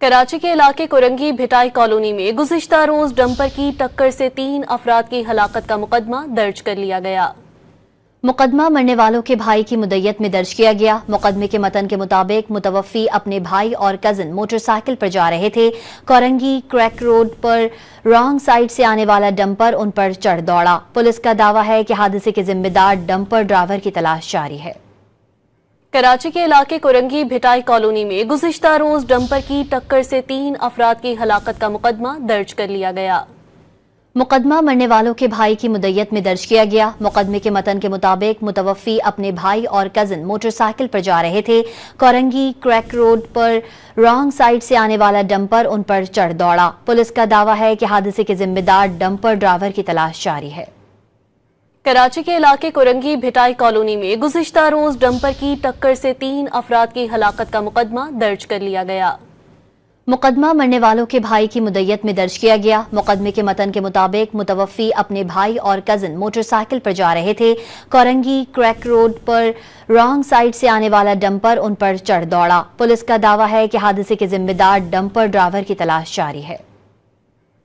کراچی کے علاقے کورنگی بھٹائی کالونی میں گزشتہ روز ڈمپر کی ٹکر سے 3 افراد کی ہلاکت کا مقدمہ درج کر لیا گیا۔ مقدمہ مرنے والوں کے بھائی کی مدعیت میں درج کیا گیا۔ مقدمے کے متن کے مطابق متوفی اپنے بھائی اور کزن موٹر سائیکل پر جا رہے تھے۔ کورنگی کریک روڈ پر رانگ سائیڈ سے آنے والا ڈمپر ان پر چڑھ دوڑا۔ پولیس کا دعویٰ ہے کہ حادثے کے ذمہ دار ڈمپر ڈرائیور کی تلاش جاری ہے۔ کراچی کے علاقے کورنگی بھٹائی کالونی میں گزشتہ روز ڈمپر کی ٹکر سے 3 افراد کی ہلاکت کا مقدمہ درج کر لیا گیا۔ مقدمہ مرنے والوں کے بھائی کی مدعیت میں درج کیا گیا۔ مقدمے کے متن کے مطابق متوفی اپنے بھائی اور کزن موٹر سائیکل پر جا رہے تھے۔ کورنگی کریک روڈ پر رانگ سائیڈ سے آنے والا ڈمپر ان پر چڑھ دوڑا۔ پولیس کا دعویٰ ہے کہ حادثے کے ذمہ دار ڈمپر ڈرائیور کی تلاش جاری ہے۔ کراچی کے علاقے کورنگی بھٹائی کالونی میں گزشتہ روز ڈمپر کی ٹکر سے 3 افراد کی ہلاکت کا مقدمہ درج کر لیا گیا۔ مقدمہ مرنے والوں کے بھائی کی مدعیت میں درج کیا گیا۔ مقدمے کے متن کے مطابق متوفی اپنے بھائی اور کزن موٹر سائیکل پر جا رہے تھے۔ کورنگی کریک روڈ پر رانگ سائیڈ سے آنے والا ڈمپر ان پر چڑھ دوڑا۔ پولیس کا دعویٰ ہے کہ حادثے کے ذمہ دار ڈمپر ڈرائیور کی تلاش جاری ہے۔